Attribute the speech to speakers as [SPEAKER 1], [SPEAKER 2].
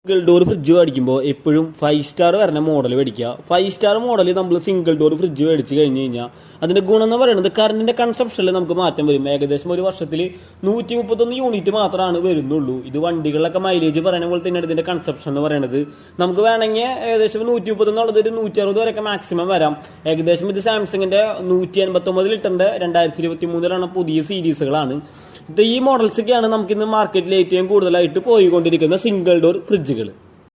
[SPEAKER 1] Single door fridge മേടിക്കുമ്പോൾ എപ്പോഴും 5 star വരുന്ന മോഡൽ മേടിക്കുക. 5 സ്റ്റാർ മോഡൽ നമ്മൾ സിംഗിൾ ഡോർ ഫ്രിഡ്ജ് മേടിച്ച് കഴിഞ്ഞ് കഴിഞ്ഞാൽ അതിന്റെ ഗുണം എന്ന് പറയുന്നത് കറണ്ടിന്റെ കൺസംഷനിൽ നമുക്ക് മാറ്റം വരും. ഏകദേശം ഒരു വർഷത്തിൽ 131 യൂണിറ്റ് മാത്രമാണ് വരുന്നുള്ളൂ. ഇത് വണ്ടികളിലൊക്കെ മൈലേജ് പറയുന്ന പോലെ തന്നെ ഇതിന്റെ കൺസംഷൻ എന്ന് പറയുന്നത് നമുക്ക് വേണമെങ്കിൽ ഏകദേശം 131 ഉള്ളത് ഒരു 160 വരെയൊക്കെ മാക്സിമം വരാം. ഏകദേശം ഇത് സാംസങ്ങിന്റെ 189 ലിറ്ററിന്റെ 2023 പുതിയ സീരീസുകളാണ്. ഈ മോഡൽസൊക്കെയാണ് നമുക്ക് ഇന്ന് മാർക്കറ്റിൽ ഏറ്റവും കൂടുതലായിട്ട് പോയിക്കൊണ്ടിരിക്കുന്ന സിംഗിൾ ഡോർ ഫ്രിഡ്ജുകൾ.